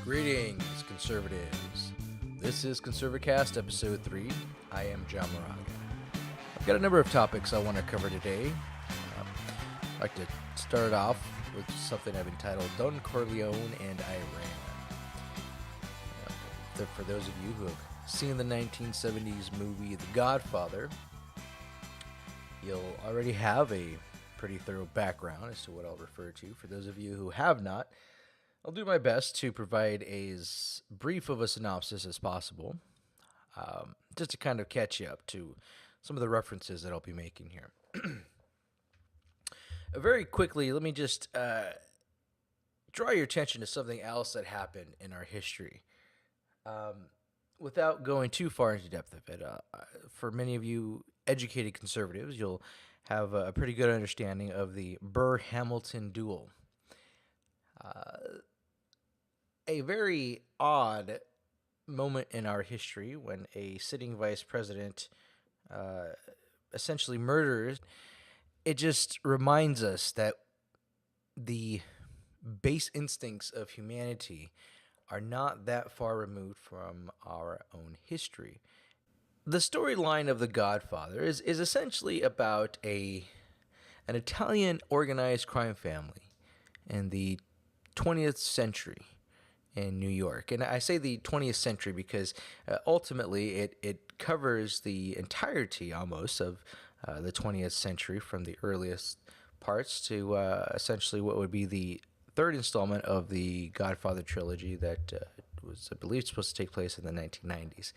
Greetings, conservatives. This is ConservaCast episode 3. I am John Moraga. I've got a number of topics I want to cover today. I'd like to start off with something I've entitled Don Corleone and Iran. For those of you who have seen the 1970s movie The Godfather, you'll already have a pretty thorough background as to what I'll refer to. For those of you who have not, I'll do my best to provide as brief of a synopsis as possible, just to kind of catch you up to some of the references that I'll be making here. Very quickly, let me just draw your attention to something else that happened in our history. Without going too far into depth of it, for many of you educated conservatives, you'll have a pretty good understanding of the Burr-Hamilton duel. A very odd moment in our history when a sitting vice president essentially murders. It just reminds us that the base instincts of humanity are not that far removed from our own history. The storyline of The Godfather is essentially about an Italian organized crime family in the 20th century in New York. And I say the 20th century because ultimately it covers the entirety almost of the 20th century, from the earliest parts to essentially what would be the third installment of the Godfather trilogy that was, I believe, supposed to take place in the 1990s.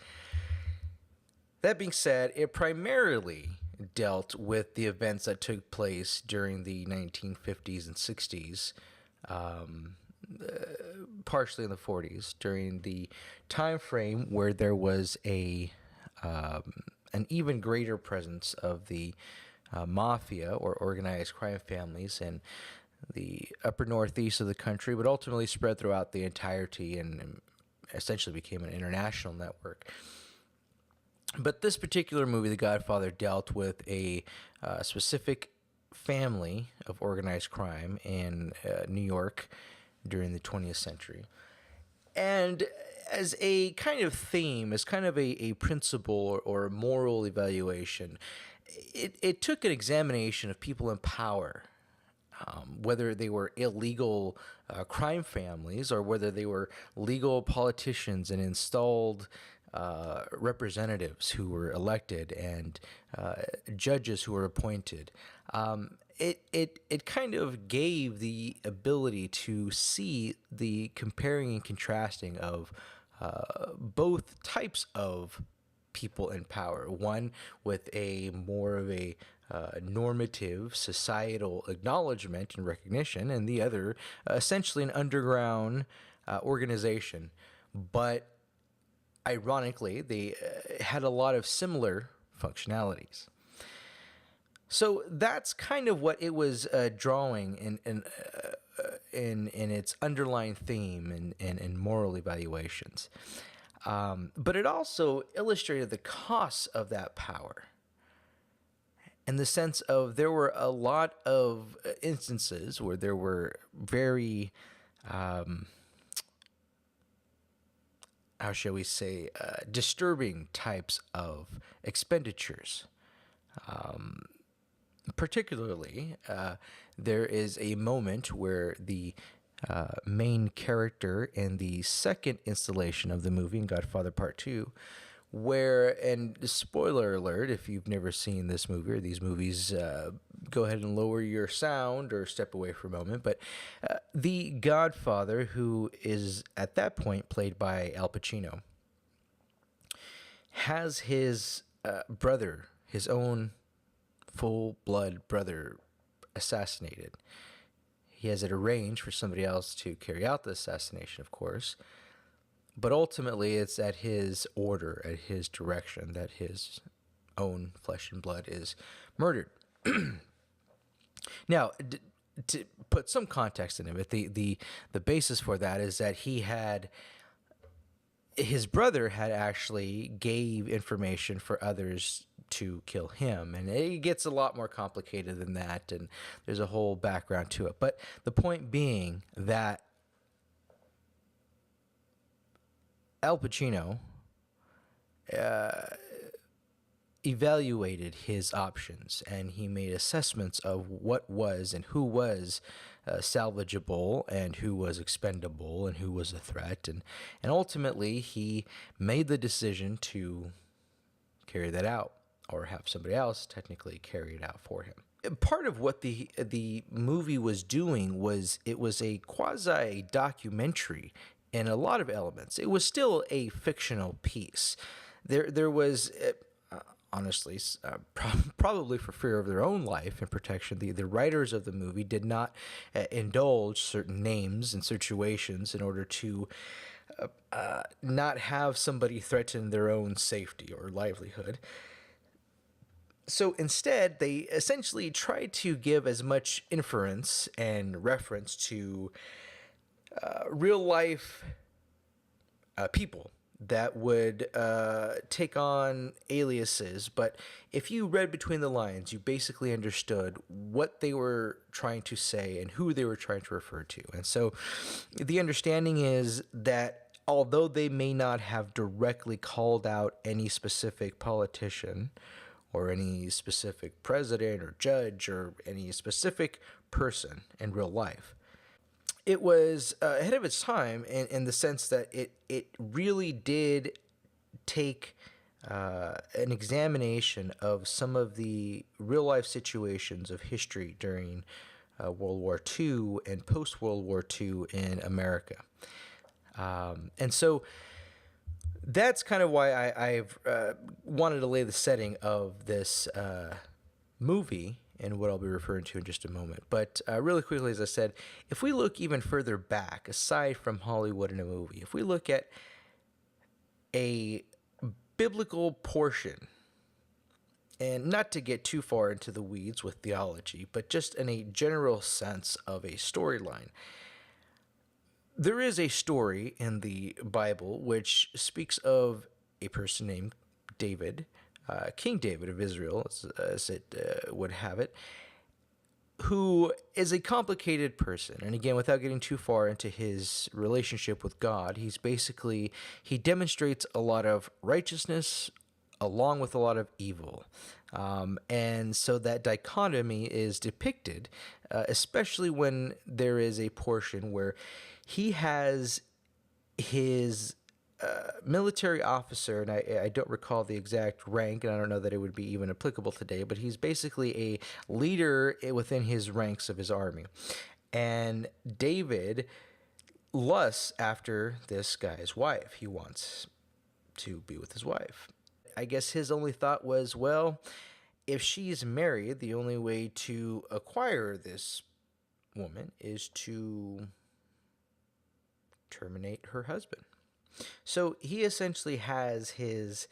That being said, it primarily dealt with the events that took place during the 1950s and 60s, partially in the 40s, during the time frame where there was an even greater presence of the mafia or organized crime families in the upper northeast of the country, but ultimately spread throughout the entirety and essentially became an international network. But this particular movie, The Godfather, dealt with a specific family of organized crime in New York during the 20th century. And as a kind of theme, as kind of a principle or moral evaluation, it took an examination of people in power, whether they were illegal crime families or whether they were legal politicians and installed representatives who were elected and judges who were appointed. It kind of gave the ability to see the comparing and contrasting of both types of people in power. One with a more of a normative societal acknowledgement and recognition, and the other essentially an underground organization. But ironically, they had a lot of similar functionalities. So that's kind of what it was drawing in its underlying theme and moral evaluations. But it also illustrated the costs of that power, in the sense of there were a lot of instances where there were very, how shall we say, disturbing types of expenditures. Particularly, there is a moment where the main character in the second installation of the movie, in Godfather Part 2, where, and spoiler alert, if you've never seen this movie or these movies, go ahead and lower your sound or step away for a moment, but the Godfather, who is at that point played by Al Pacino, has his brother, his own full-blood brother, assassinated. He has it arranged for somebody else to carry out the assassination, of course, but ultimately it's at his order, at his direction, that his own flesh and blood is murdered. Now, to put some context into it, the basis for that is that his brother had actually gave information for others to kill him, and it gets a lot more complicated than that, and there's a whole background to it. But the point being that Al Pacino evaluated his options, and he made assessments of what was and who was salvageable and who was expendable and who was a threat, and ultimately he made the decision to carry that out, or have somebody else technically carry it out for him. Part of what the movie was doing was it was a quasi documentary in a lot of elements. It was still a fictional piece. There was honestly, probably for fear of their own life and protection, the writers of the movie did not indulge certain names and situations in order to not have somebody threaten their own safety or livelihood. So instead, they essentially tried to give as much inference and reference to real life people that would take on aliases. But if you read between the lines, you basically understood what they were trying to say and who they were trying to refer to. And so the understanding is that although they may not have directly called out any specific politician or any specific president or judge or any specific person in real life, it was ahead of its time in the sense that it really did take an examination of some of the real-life situations of history during World War II and post-World War II in America. And so that's kind of why I've wanted to lay the setting of this movie and what I'll be referring to in just a moment. But really quickly, as I said, if we look even further back, aside from Hollywood in a movie, if we look at a biblical portion, and not to get too far into the weeds with theology, but just in a general sense of a storyline, there is a story in the Bible which speaks of a person named David, King David of Israel, as it would have it, who is a complicated person. And again, without getting too far into his relationship with God, he demonstrates a lot of righteousness along with a lot of evil. And so that dichotomy is depicted, especially when there is a portion where he has his military officer, and I don't recall the exact rank, and I don't know that it would be even applicable today, but he's basically a leader within his ranks of his army. And David lusts after this guy's wife. He wants to be with his wife. I guess his only thought was, well, if she's married, the only way to acquire this woman is to terminate her husband. So he essentially has his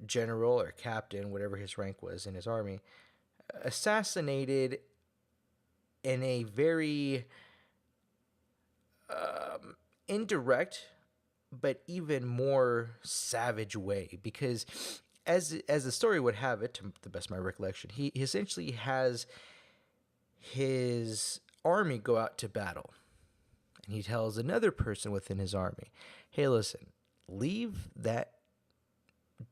general or captain, whatever his rank was in his army, assassinated in a very indirect but even more savage way, because as the story would have it, to the best of my recollection, he essentially has his army go out to battle. And he tells another person within his army, hey, listen, leave that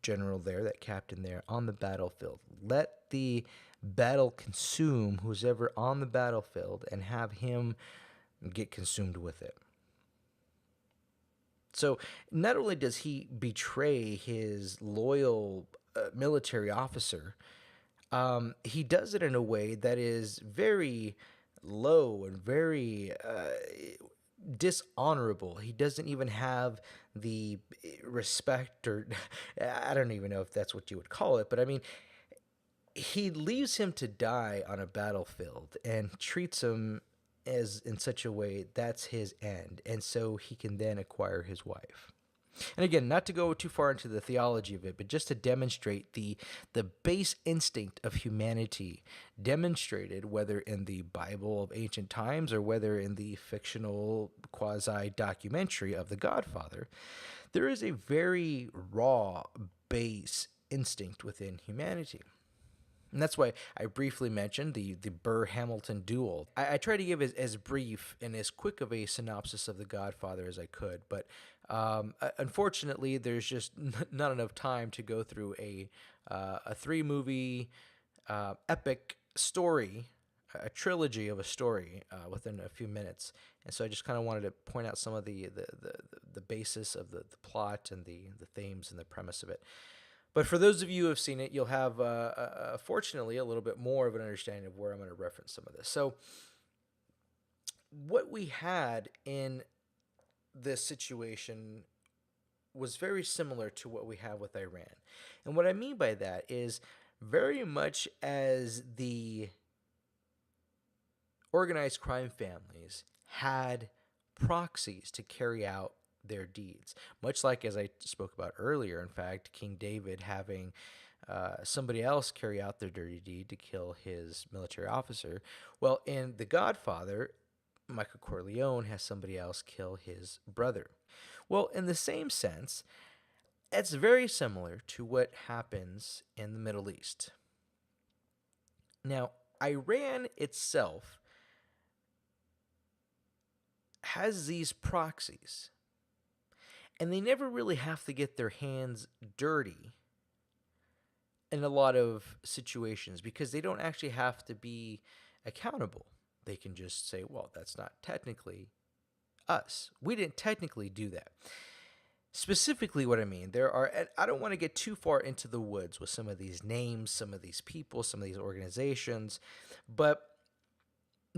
general there, that captain there, on the battlefield. Let the battle consume who's ever on the battlefield and have him get consumed with it. So not only does he betray his loyal military officer, he does it in a way that is very low and very dishonorable. He doesn't even have the respect, or I don't even know if that's what you would call it, but I mean, he leaves him to die on a battlefield and treats him as in such a way that's his end, and so he can then acquire his wife. And again, not to go too far into the theology of it, but just to demonstrate the base instinct of humanity demonstrated, whether in the Bible of ancient times or whether in the fictional quasi-documentary of The Godfather, there is a very raw base instinct within humanity. And that's why I briefly mentioned the Burr-Hamilton duel. I try to give as brief and as quick of a synopsis of The Godfather as I could, but unfortunately, there's just not enough time to go through a 3-movie epic story, a trilogy of a story within a few minutes. And so I just kind of wanted to point out some of the basis of the plot and the themes and the premise of it. But for those of you who have seen it, you'll have, fortunately, a little bit more of an understanding of where I'm going to reference some of this. So what we had in this situation was very similar to what we have with Iran. And what I mean by that is very much as the organized crime families had proxies to carry out their deeds. Much like, as I spoke about earlier, in fact, King David having somebody else carry out their dirty deed to kill his military officer. Well, in The Godfather, Michael Corleone has somebody else kill his brother. Well, in the same sense, it's very similar to what happens in the Middle East. Now, Iran itself has these proxies, and they never really have to get their hands dirty in a lot of situations because they don't actually have to be accountable. They can just say, well, that's not technically us. We didn't technically do that. Specifically what I mean, I don't want to get too far into the woods with some of these names, some of these people, some of these organizations, but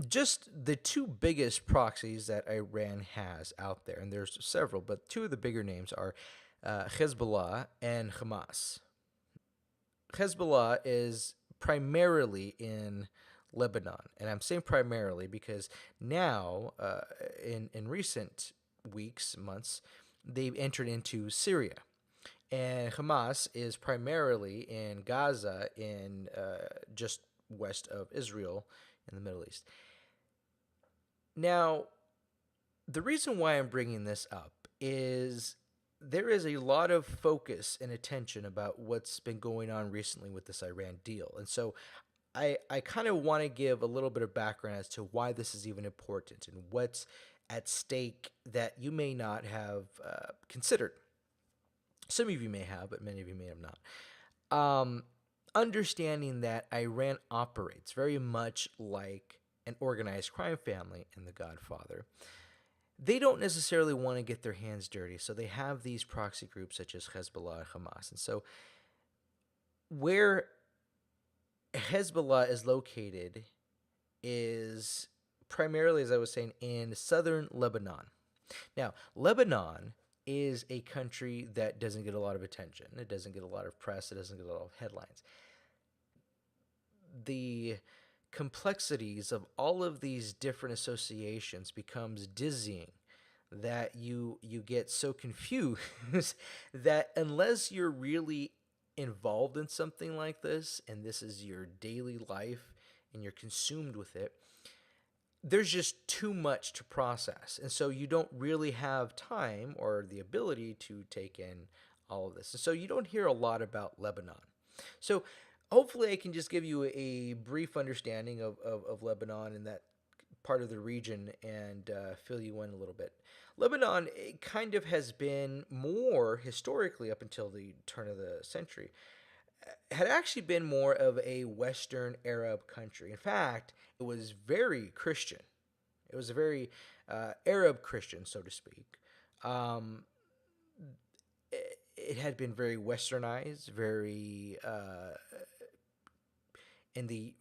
just the two biggest proxies that Iran has out there, and there's several, but two of the bigger names are Hezbollah and Hamas. Hezbollah is primarily in Lebanon, and I'm saying primarily because now, in recent weeks, months, they've entered into Syria. And Hamas is primarily in Gaza, in just west of Israel in the Middle East. Now, the reason why I'm bringing this up is there is a lot of focus and attention about what's been going on recently with this Iran deal. And so I kind of want to give a little bit of background as to why this is even important and what's at stake that you may not have considered. Some of you may have, but many of you may have not. Understanding that Iran operates very much like an organized crime family in The Godfather, they don't necessarily want to get their hands dirty, so they have these proxy groups such as Hezbollah and Hamas. And so where Hezbollah is located is primarily, as I was saying, in southern Lebanon. Now, Lebanon is a country that doesn't get a lot of attention. It doesn't get a lot of press. It doesn't get a lot of headlines. The complexities of all of these different associations becomes dizzying, that you get so confused that unless you're really involved in something like this and this is your daily life and you're consumed with it, there's just too much to process. And so you don't really have time or the ability to take in all of this. And so you don't hear a lot about Lebanon. So hopefully I can just give you a brief understanding of Lebanon and that part of the region and fill you in a little bit. Lebanon kind of has been more historically up until the turn of the century, had actually been more of a Western Arab country. In fact, it was very Christian. It was a very Arab Christian, so to speak. It had been very westernized, very in the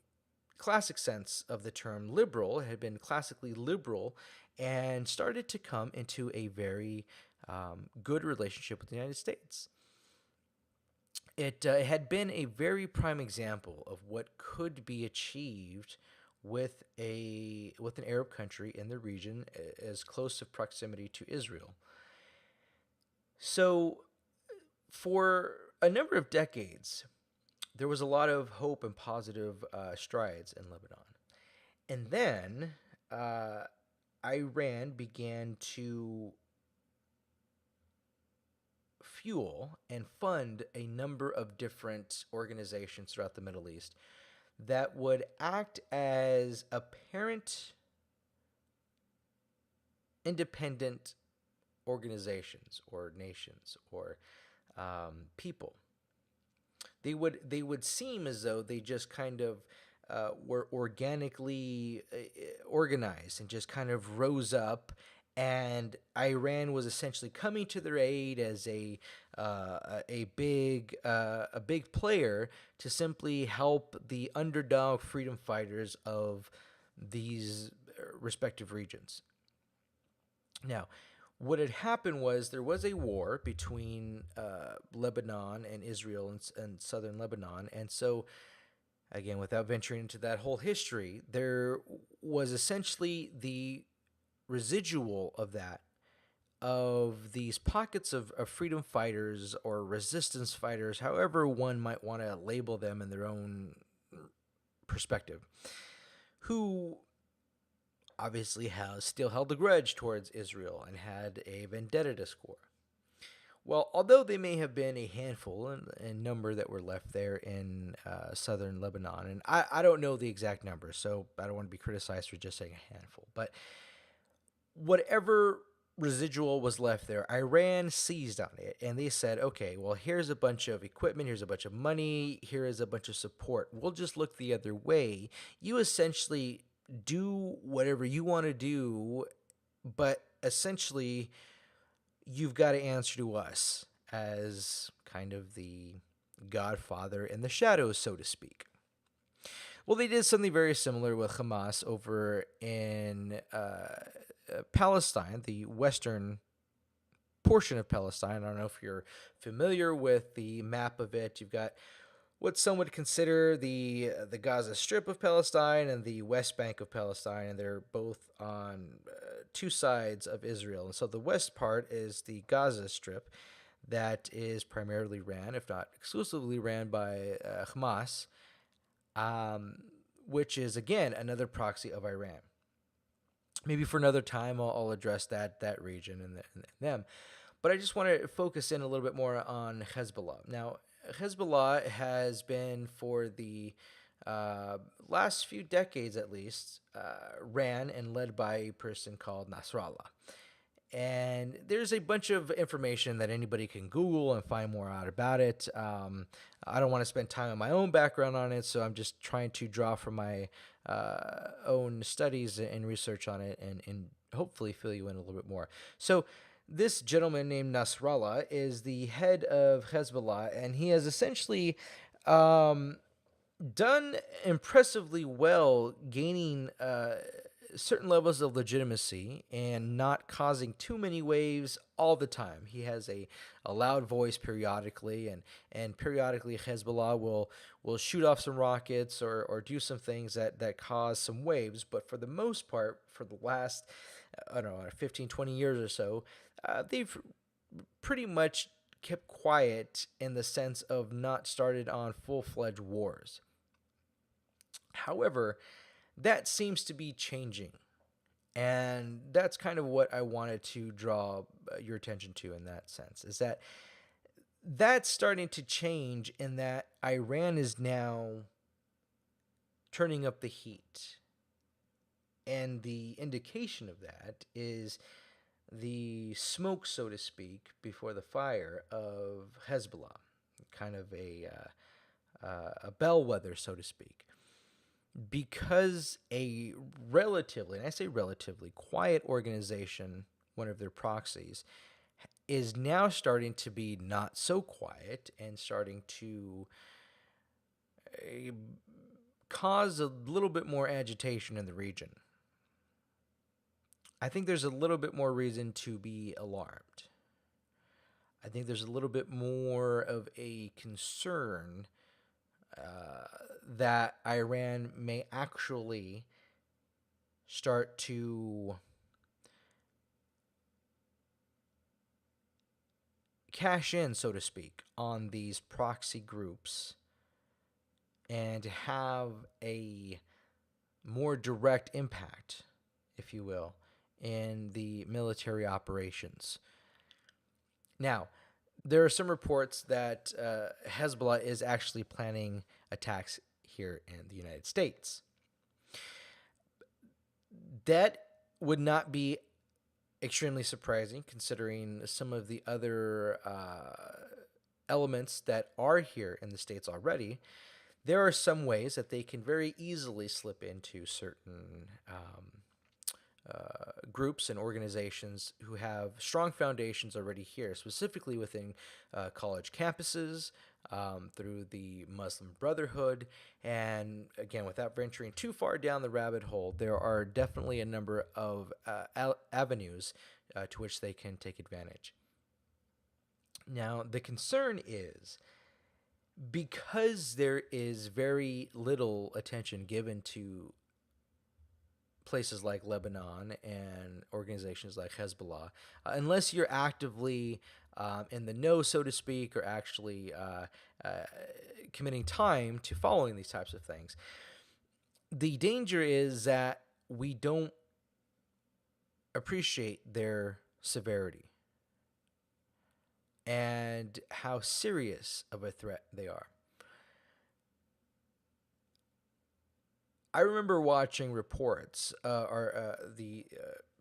classic sense of the term liberal. It had been classically liberal and started to come into a very good relationship with the United States. It had been a very prime example of what could be achieved with an Arab country in the region as close of proximity to Israel. So for a number of decades, there was a lot of hope and positive strides in Lebanon. And then Iran began to fuel and fund a number of different organizations throughout the Middle East that would act as apparent independent organizations or nations or people. They would seem as though they just kind of were organically organized and just kind of rose up, and Iran was essentially coming to their aid as a big player to simply help the underdog freedom fighters of these respective regions. Now, what had happened was there was a war between Lebanon and Israel and southern Lebanon. And so, again, without venturing into that whole history, there was essentially the residual of that, of these pockets of freedom fighters or resistance fighters, however one might want to label them in their own perspective, who obviously still held a grudge towards Israel and had a vendetta to score. Well, although they may have been a handful in number that were left there in southern Lebanon, and I don't know the exact number, so I don't want to be criticized for just saying a handful, but whatever residual was left there, Iran seized on it, and they said, okay, well, here's a bunch of equipment, here's a bunch of money, here is a bunch of support. We'll just look the other way. You essentially do whatever you want to do, but essentially you've got to answer to us as kind of the godfather in the shadows, so to speak. Well, they did something very similar with Hamas over in Palestine, the western portion of Palestine. I don't know if you're familiar with the map of it. You've got what some would consider the Gaza Strip of Palestine and the West Bank of Palestine, and they're both on two sides of Israel. And so the west part is the Gaza Strip that is primarily ran, if not exclusively ran, by Hamas, which is, again, another proxy of Iran. Maybe for another time I'll address that region and them. But I just want to focus in a little bit more on Hezbollah. Now, Hezbollah has been, for the last few decades at least, ran and led by a person called Nasrallah. And there's a bunch of information that anybody can Google and find more out about it. I don't want to spend time on my own background on it, so I'm just trying to draw from my own studies and research on it and hopefully fill you in a little bit more. So this gentleman named Nasrallah is the head of Hezbollah, and he has essentially done impressively well gaining certain levels of legitimacy and not causing too many waves all the time. He has a loud voice periodically, and periodically Hezbollah will shoot off some rockets or do some things that cause some waves. But for the most part, for the last, 15, 20 years or so, they've pretty much kept quiet in the sense of not started on full-fledged wars. However, that seems to be changing, and that's kind of what I wanted to draw your attention to in that sense, is that that's starting to change in that Iran is now turning up the heat, and the indication of that is the smoke, so to speak, before the fire of Hezbollah, kind of a bellwether, so to speak. Because a relatively, and I say relatively, quiet organization, one of their proxies, is now starting to be not so quiet and starting to cause a little bit more agitation in the region. I think there's a little bit more reason to be alarmed. I think there's a little bit more of a concern that Iran may actually start to cash in, so to speak, on these proxy groups and have a more direct impact, if you will, in the military operations. Now, there are some reports that Hezbollah is actually planning attacks here in the United States. That would not be extremely surprising considering some of the other elements that are here in the States already. There are some ways that they can very easily slip into certain groups and organizations who have strong foundations already here, specifically within college campuses, through the Muslim Brotherhood. And again, without venturing too far down the rabbit hole, there are definitely a number of avenues to which they can take advantage. Now, the concern is because there is very little attention given to places like Lebanon and organizations like Hezbollah, unless you're actively in the know, so to speak, or actually committing time to following these types of things. The danger is that we don't appreciate their severity and how serious of a threat they are. I remember watching reports or the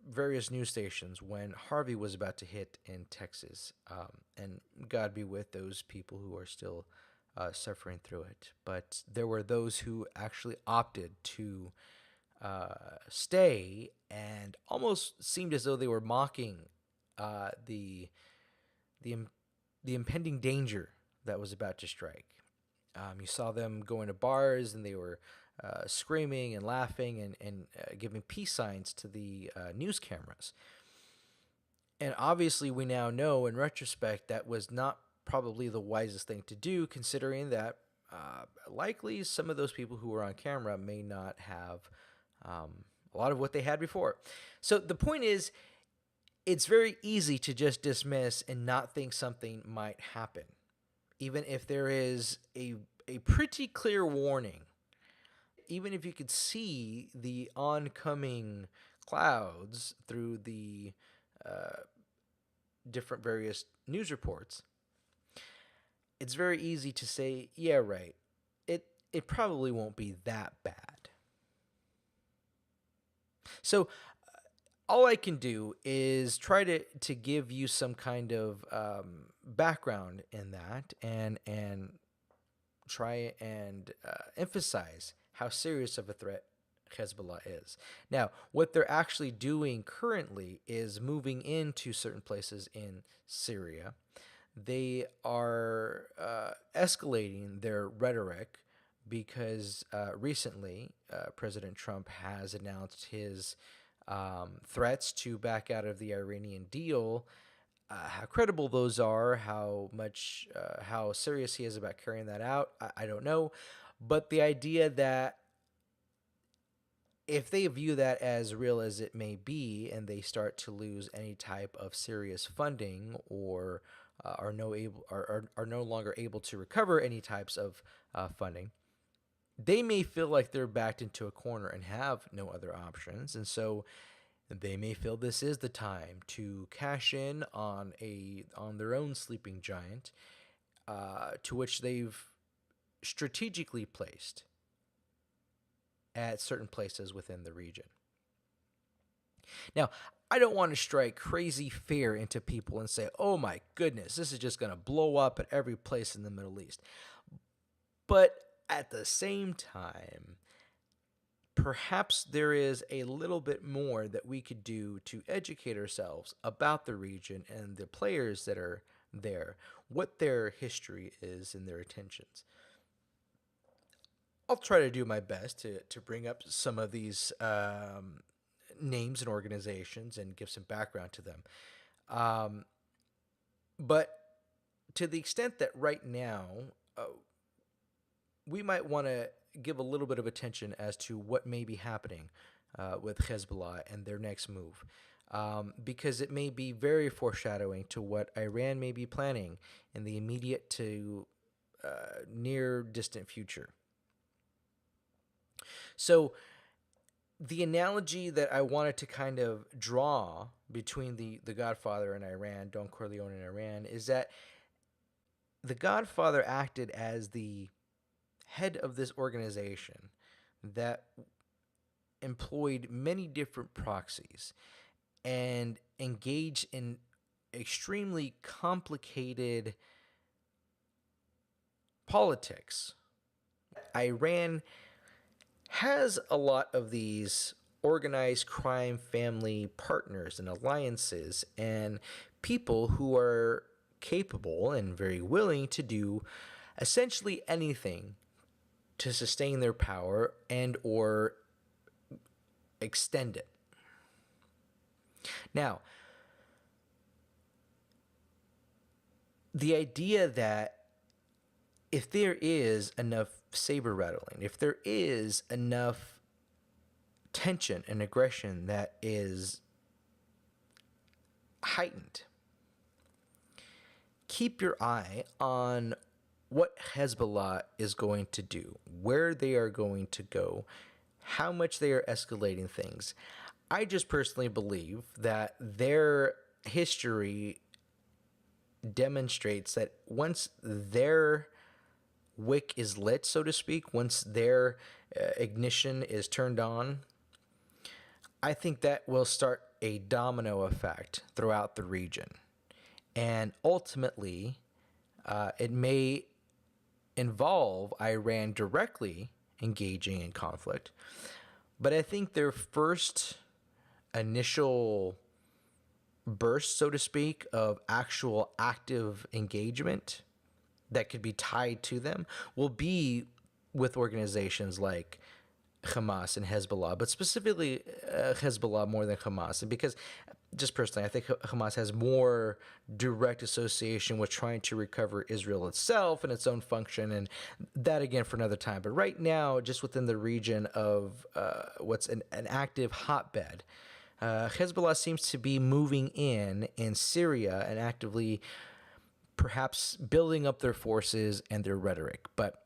various news stations when Harvey was about to hit in Texas, and God be with those people who are still suffering through it. But there were those who actually opted to stay and almost seemed as though they were mocking the impending danger that was about to strike. You saw them go into bars and they were screaming and laughing and giving peace signs to the news cameras. And obviously we now know in retrospect that was not probably the wisest thing to do, considering that likely some of those people who were on camera may not have a lot of what they had before. So the point is, it's very easy to just dismiss and not think something might happen, even if there is a pretty clear warning. Even if you could see the oncoming clouds through the different various news reports, it's very easy to say, yeah, right, it probably won't be that bad. So all I can do is try to give you some kind of background in that and try and emphasize how serious of a threat Hezbollah is. Now, what they're actually doing currently is moving into certain places in Syria. They are escalating their rhetoric because recently President Trump has announced his threats to back out of the Iranian deal. How credible those are, how serious he is about carrying that out, I don't know. But the idea that if they view that as real as it may be, and they start to lose any type of serious funding or are no longer able to recover any types of funding, they may feel like they're backed into a corner and have no other options, and so they may feel this is the time to cash in on their own sleeping giant, to which they've strategically placed at certain places within the region. Now, I don't want to strike crazy fear into people and say, oh my goodness, this is just going to blow up at every place in the Middle East. But at the same time, perhaps there is a little bit more that we could do to educate ourselves about the region and the players that are there, what their history is and their intentions. I'll try to do my best to bring up some of these names and organizations and give some background to them. But to the extent that right now we might want to give a little bit of attention as to what may be happening with Hezbollah and their next move, because it may be very foreshadowing to what Iran may be planning in the immediate to near distant future. So the analogy that I wanted to kind of draw between the Godfather and Iran, Don Corleone and Iran, is that the Godfather acted as the head of this organization that employed many different proxies and engaged in extremely complicated politics. Iran has a lot of these organized crime family partners and alliances and people who are capable and very willing to do essentially anything to sustain their power and or extend it. Now, the idea that if there is enough saber rattling, if there is enough tension and aggression that is heightened, keep your eye on what Hezbollah is going to do, where they are going to go, how much they are escalating things. I just personally believe that their history demonstrates that once their wick is lit, so to speak, once their ignition is turned on, I think that will start a domino effect throughout the region. And ultimately, it may involve Iran directly engaging in conflict. But I think their first initial burst, so to speak, of actual active engagement that could be tied to them will be with organizations like Hamas and Hezbollah, but specifically Hezbollah more than Hamas. And because, just personally, I think Hamas has more direct association with trying to recover Israel itself and its own function, and that again for another time. But right now, just within the region of what's an active hotbed, Hezbollah seems to be moving in Syria and actively perhaps building up their forces and their rhetoric. But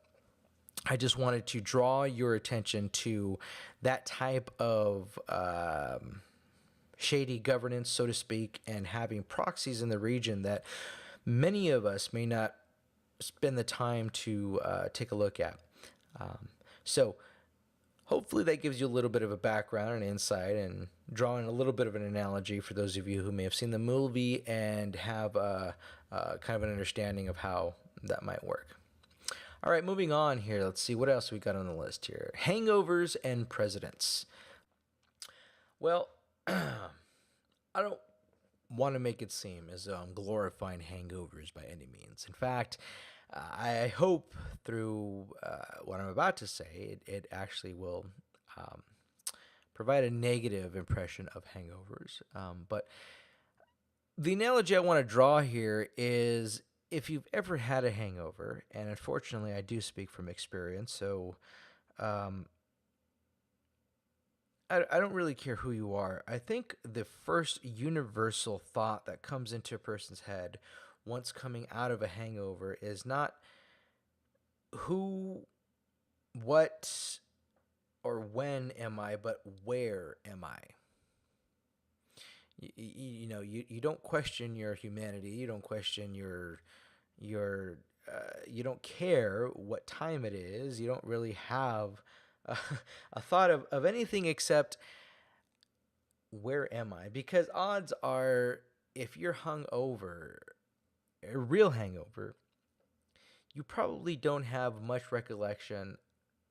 I just wanted to draw your attention to that type of shady governance, so to speak, and having proxies in the region that many of us may not spend the time to take a look at. So hopefully that gives you a little bit of a background and insight, and drawing a little bit of an analogy for those of you who may have seen the movie and have kind of an understanding of how that might work. All right, moving on here. Let's see what else we got on the list here. Hangovers and Presidents. Well, I don't want to make it seem as though I'm glorifying hangovers by any means. In fact, I hope through what I'm about to say, it actually will provide a negative impression of hangovers. But the analogy I want to draw here is, if you've ever had a hangover, and unfortunately I do speak from experience, so I don't really care who you are. I think the first universal thought that comes into a person's head once coming out of a hangover is not who, what, or when am I, but where am I? You know, you don't question your humanity. You don't question your you don't care what time it is. You don't really have a thought of anything except where am I? Because odds are, if you're hungover, a real hangover, you probably don't have much recollection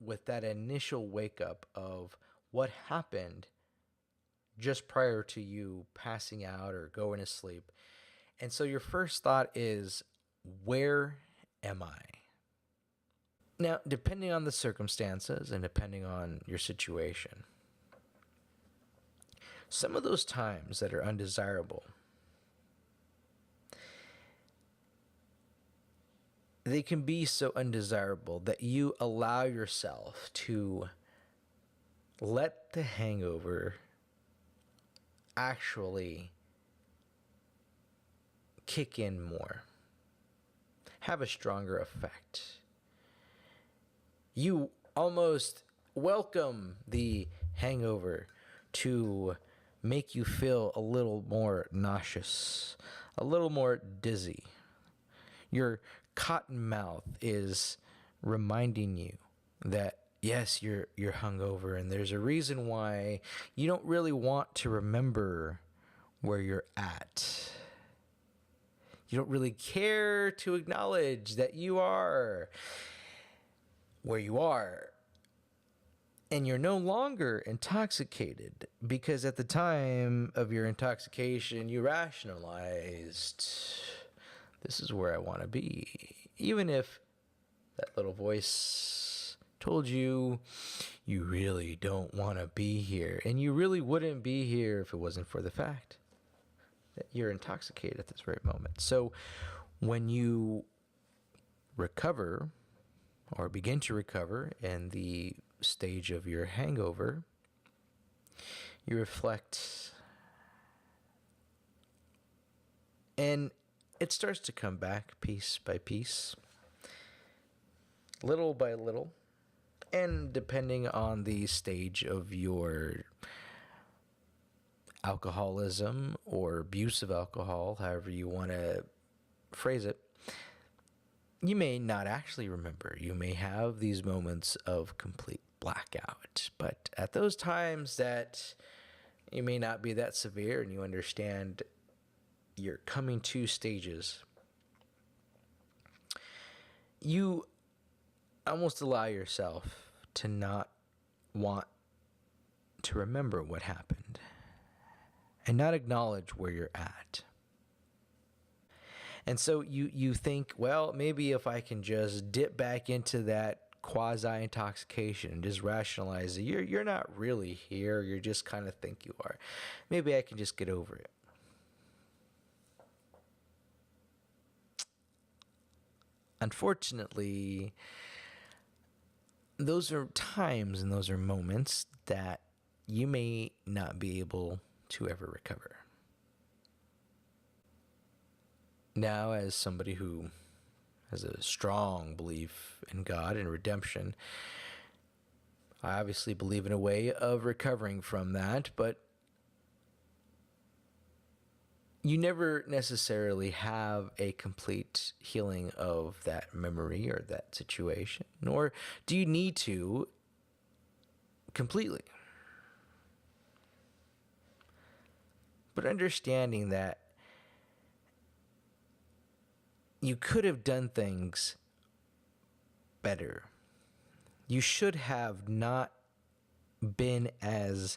with that initial wake up of what happened just prior to you passing out or going to sleep. And so your first thought is, where am I? Now, depending on the circumstances and depending on your situation, some of those times that are undesirable, they can be so undesirable that you allow yourself to let the hangover actually kick in more, have a stronger effect. You almost welcome the hangover to make you feel a little more nauseous, a little more dizzy. Your cotton mouth is reminding you that yes, you're hungover, and there's a reason why you don't really want to remember where you're at. You don't really care to acknowledge that you are where you are. And you're no longer intoxicated because at the time of your intoxication, you rationalized, this is where I want to be. Even if that little voice told you, you really don't want to be here. And you really wouldn't be here if it wasn't for the fact that you're intoxicated at this very moment. So when you recover or begin to recover in the stage of your hangover, you reflect, and it starts to come back piece by piece, little by little, and depending on the stage of your alcoholism or abuse of alcohol, however you want to phrase it, you may not actually remember. You may have these moments of complete blackout. But at those times that you may not be that severe and you understand you're coming to stages, you almost allow yourself to not want to remember what happened and not acknowledge where you're at. And so you think, well, maybe if I can just dip back into that quasi-intoxication and just rationalize that you're not really here, you just kind of think you are. Maybe I can just get over it. Unfortunately, those are times and those are moments that you may not be able to ever recover. Now, as somebody who has a strong belief in God and redemption, I obviously believe in a way of recovering from that, but you never necessarily have a complete healing of that memory or that situation, nor do you need to completely. But understanding that you could have done things better. You should have not been as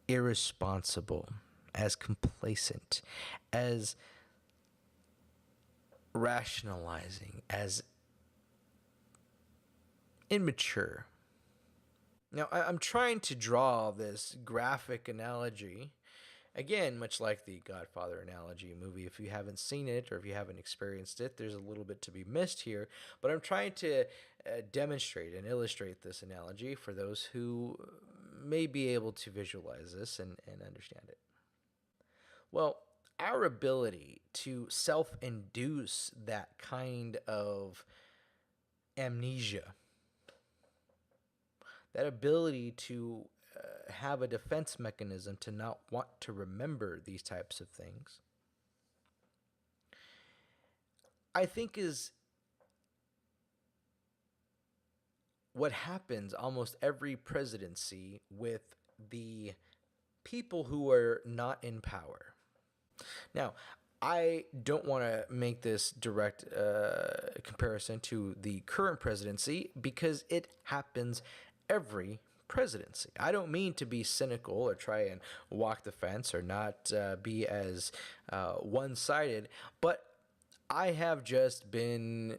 irresponsible, as complacent, as rationalizing, as immature. Now, I'm trying to draw this graphic analogy. Again, much like the Godfather analogy movie, if you haven't seen it or if you haven't experienced it, there's a little bit to be missed here. But I'm trying to demonstrate and illustrate this analogy for those who may be able to visualize this and understand it. Well, our ability to self-induce that kind of amnesia, that ability to have a defense mechanism to not want to remember these types of things, I think is what happens almost every presidency with the people who are not in power. Now, I don't want to make this direct comparison to the current presidency because it happens every presidency. I don't mean to be cynical or try and walk the fence or not be as one-sided, but I have just been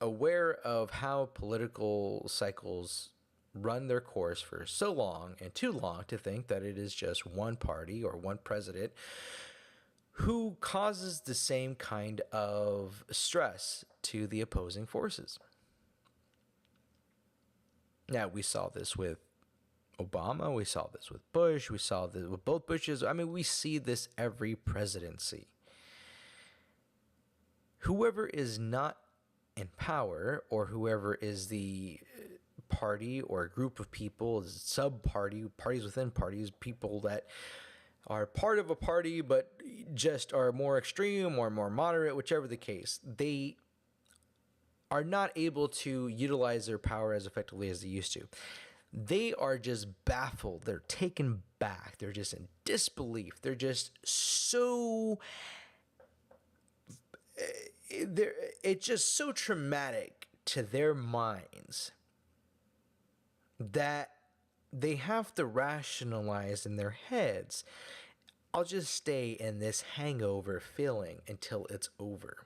aware of how political cycles run their course for so long and too long to think that it is just one party or one president who causes the same kind of stress to the opposing forces. Now, we saw this with Obama, we saw this with Bush, we saw this with both Bushes. I mean, we see this every presidency. Whoever is not in power, or whoever is the party or a group of people, sub-party, parties within parties, people that are part of a party but just are more extreme or more moderate, whichever the case, they are not able to utilize their power as effectively as they used to. They are just baffled. They're taken back. They're just in disbelief. They're just so... It's just so traumatic to their minds that they have to rationalize in their heads, I'll just stay in this hangover feeling until it's over.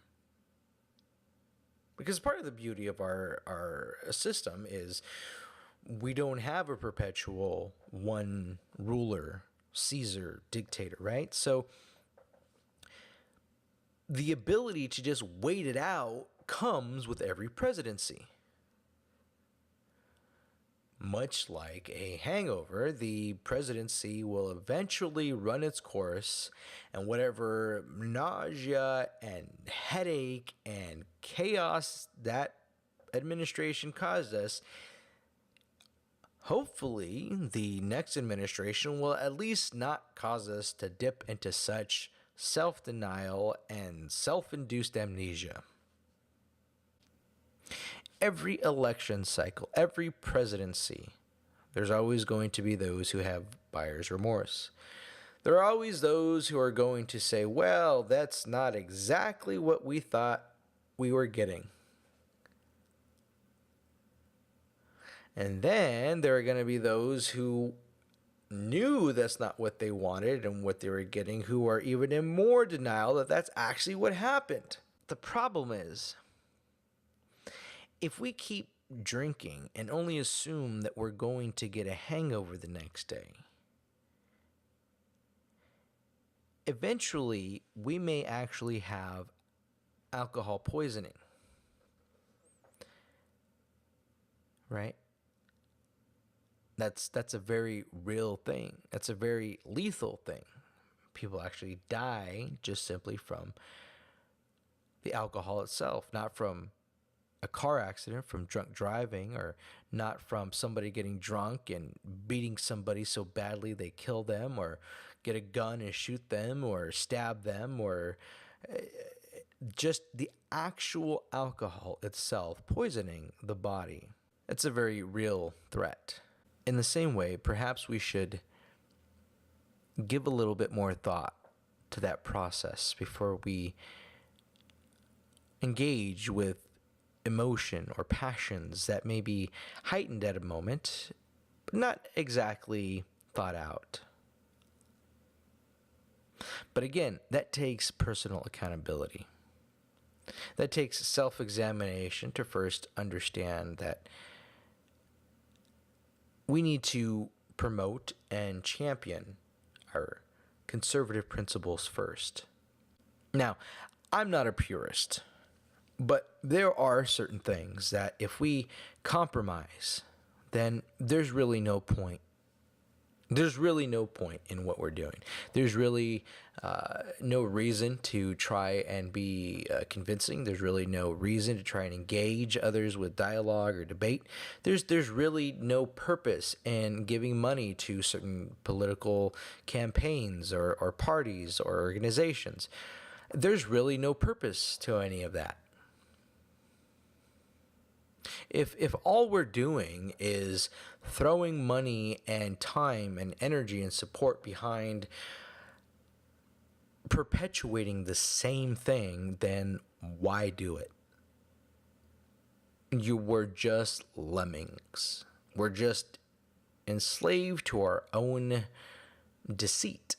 Because part of the beauty of our system is we don't have a perpetual one ruler, Caesar, dictator, right? So the ability to just wait it out comes with every presidency. Much like a hangover, the presidency will eventually run its course, and whatever nausea and headache and chaos that administration caused us, hopefully the next administration will at least not cause us to dip into such self-denial and self-induced amnesia. Every election cycle, every presidency, there's always going to be those who have buyer's remorse. There are always those who are going to say, well, that's not exactly what we thought we were getting. And then there are going to be those who knew that's not what they wanted and what they were getting, who are even in more denial that that's actually what happened. The problem is, if we keep drinking and only assume that we're going to get a hangover the next day, eventually we may actually have alcohol poisoning. Right? That's a very real thing. That's a very lethal thing. People actually die just simply from the alcohol itself, not from a car accident, from drunk driving, or not from somebody getting drunk and beating somebody so badly they kill them, or get a gun and shoot them, or stab them, or just the actual alcohol itself poisoning the body. It's a very real threat. In the same way, perhaps we should give a little bit more thought to that process before we engage with emotion or passions that may be heightened at a moment, but not exactly thought out. But again, that takes personal accountability. That takes self-examination to first understand that we need to promote and champion our conservative principles first. Now, I'm not a purist, but there are certain things that if we compromise, then there's really no point. There's really no point in what we're doing. There's really no reason to try and be convincing. There's really no reason to try and engage others with dialogue or debate. There's really no purpose in giving money to certain political campaigns or parties or organizations. There's really no purpose to any of that. If all we're doing is throwing money and time and energy and support behind perpetuating the same thing, then why do it? We're just lemmings. We're just enslaved to our own deceit.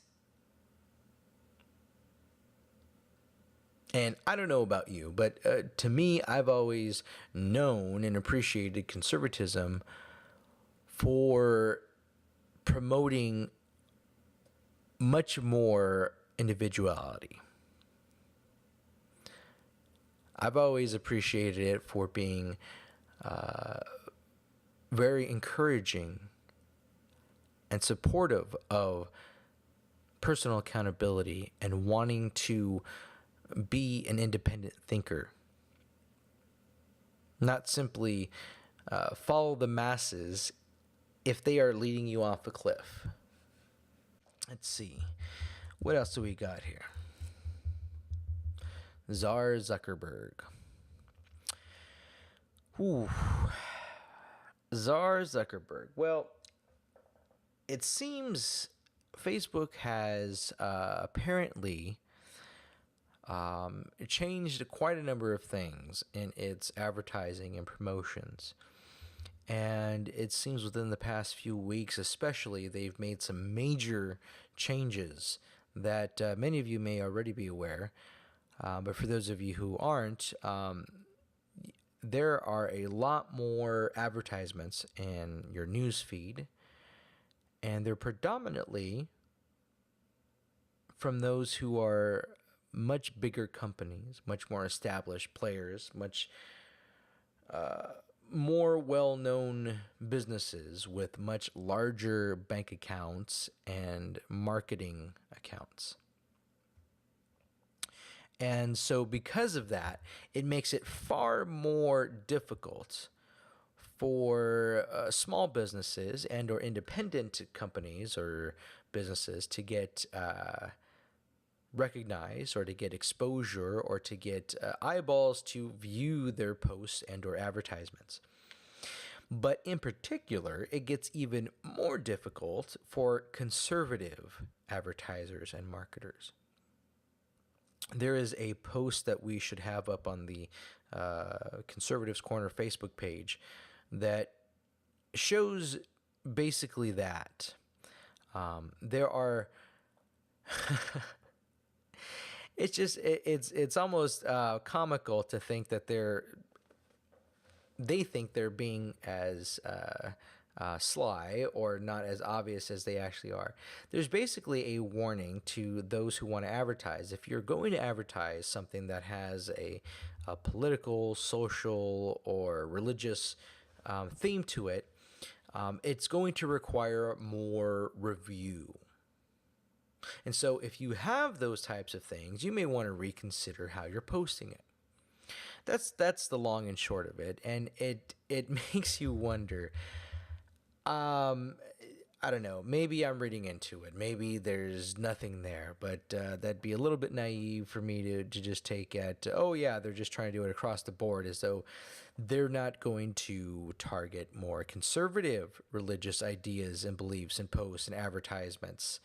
And I don't know about you, but to me, I've always known and appreciated conservatism for promoting much more individuality. I've always appreciated it for being very encouraging and supportive of personal accountability and wanting to be an independent thinker. Not simply follow the masses if they are leading you off a cliff. Let's see. What else do we got here? Tzar Zuckerberg. Whew. Tzar Zuckerberg. Well, it seems Facebook has apparently changed quite a number of things in its advertising and promotions. And it seems within the past few weeks, especially, they've made some major changes that many of you may already be aware. But for those of you who aren't, there are a lot more advertisements in your news feed, and they're predominantly from those who are much bigger companies, much more established players, much more well-known businesses with much larger bank accounts and marketing accounts. And so because of that, it makes it far more difficult for small businesses and or independent companies or businesses to get recognized or to get exposure or to get eyeballs to view their posts and or advertisements. But in particular, it gets even more difficult for conservative advertisers and marketers. There is a post that we should have up on the Conservatives Corner Facebook page that shows basically that. There are it's almost comical to think that they think they're being as sly or not as obvious as they actually are. There's basically a warning to those who want to advertise. If you're going to advertise something that has a political, social, or religious theme to it, it's going to require more review. And so if you have those types of things, you may want to reconsider how you're posting it. That's the long and short of it. And it makes you wonder, I don't know, maybe I'm reading into it. Maybe there's nothing there, but that'd be a little bit naive for me to just take at, oh yeah, they're just trying to do it across the board, as though they're not going to target more conservative religious ideas and beliefs and posts and advertisements.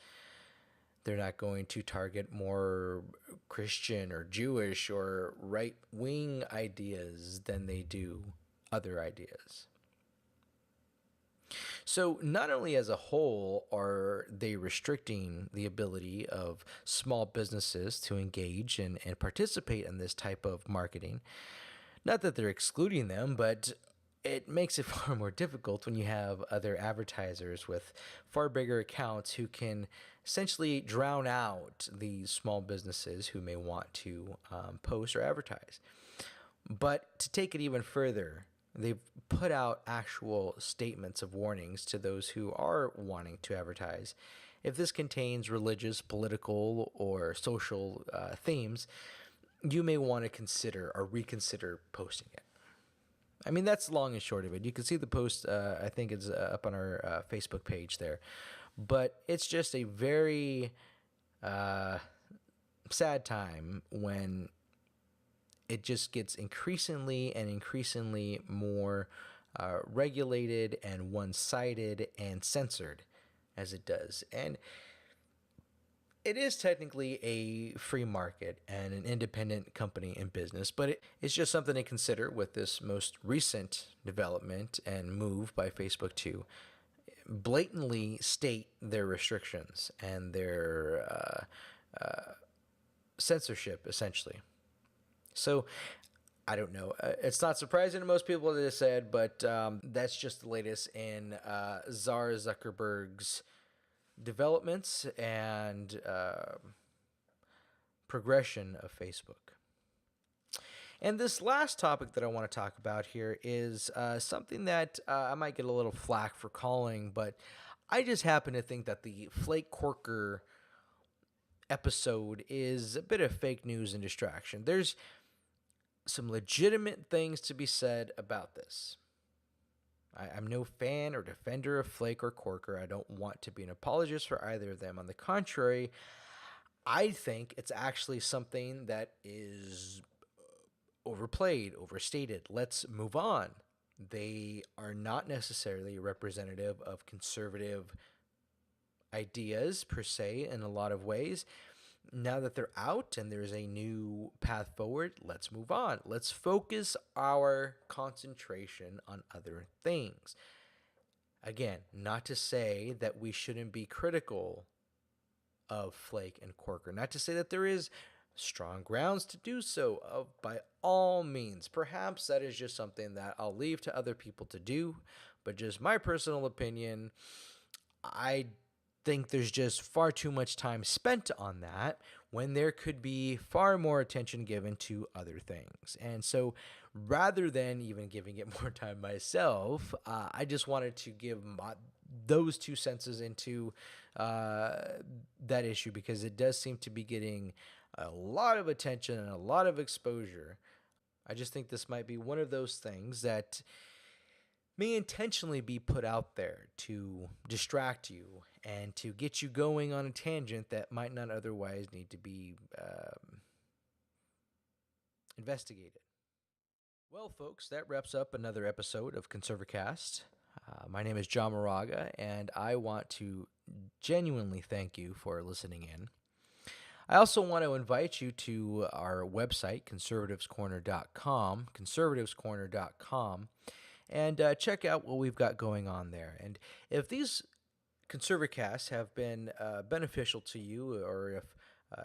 They're not going to target more Christian or Jewish or right-wing ideas than they do other ideas. So not only as a whole are they restricting the ability of small businesses to engage and participate in this type of marketing, not that they're excluding them, but it makes it far more difficult when you have other advertisers with far bigger accounts who can essentially drown out these small businesses who may want to post or advertise. But to take it even further, they've put out actual statements of warnings to those who are wanting to advertise. If this contains religious, political, or social themes, you may want to consider or reconsider posting it. I mean, that's long and short of it. You can see the post, I think it's up on our Facebook page there. But it's just a very sad time when it just gets increasingly and increasingly more regulated and one-sided and censored as it does. And it is technically a free market and an independent company in business, but it's just something to consider with this most recent development and move by Facebook to blatantly state their restrictions and their censorship, essentially. So, I don't know. It's not surprising to most people, as I said, but that's just the latest in Tzar Zuckerberg's developments and progression of Facebook. And this last topic that I want to talk about here is something that I might get a little flack for calling, but I just happen to think that the Flake Corker episode is a bit of fake news and distraction. There's some legitimate things to be said about this. I'm no fan or defender of Flake or Corker. I don't want to be an apologist for either of them. On the contrary, I think it's actually something that is overplayed, overstated. Let's move on. They are not necessarily representative of conservative ideas per se in a lot of ways. Now that they're out and there's a new path forward, let's move on. Let's focus our concentration on other things. Again, not to say that we shouldn't be critical of Flake and Corker, not to say that there is strong grounds to do so, by all means. Perhaps that is just something that I'll leave to other people to do, but just my personal opinion, I think there's just far too much time spent on that when there could be far more attention given to other things. And so rather than even giving it more time myself, I just wanted to give those 2 senses into that issue, because it does seem to be getting a lot of attention and a lot of exposure. I just think this might be one of those things that may intentionally be put out there to distract you and to get you going on a tangent that might not otherwise need to be investigated. Well, folks, that wraps up another episode of ConservaCast. My name is John Moraga, and I want to genuinely thank you for listening in. I also want to invite you to our website, conservativescorner.com, and check out what we've got going on there. And if these ConservaCasts have been beneficial to you, or if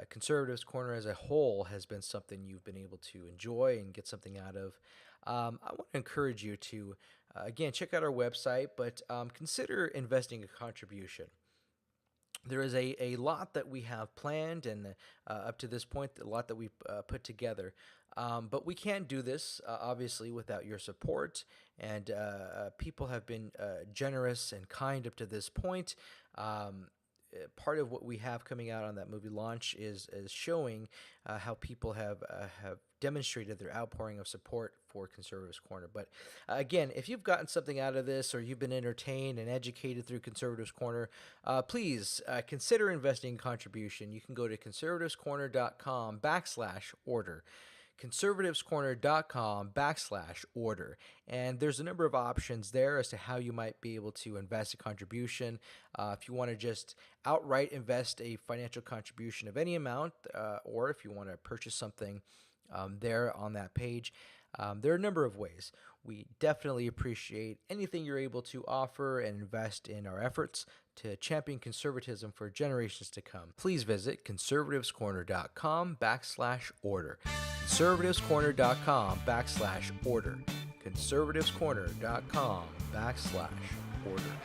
Conservatives Corner as a whole has been something you've been able to enjoy and get something out of, I want to encourage you to, again, check out our website, but consider investing a contribution. There is a lot that we have planned, and up to this point, a lot that we've put together. But we can't do this, obviously, without your support. And people have been generous and kind up to this point. Part of what we have coming out on that movie launch is showing how people have demonstrated their outpouring of support for Conservatives Corner. But again, if you've gotten something out of this, or you've been entertained and educated through Conservatives Corner, please consider investing in contribution. You can go to conservativescorner.com/order. conservativescorner.com/order. And there's a number of options there as to how you might be able to invest a contribution. If you want to just outright invest a financial contribution of any amount, or if you want to purchase something there on that page, there are a number of ways. We definitely appreciate anything you're able to offer and invest in our efforts to champion conservatism for generations to come. Please visit conservativescorner.com/order. conservativescorner.com/order. conservativescorner.com/order.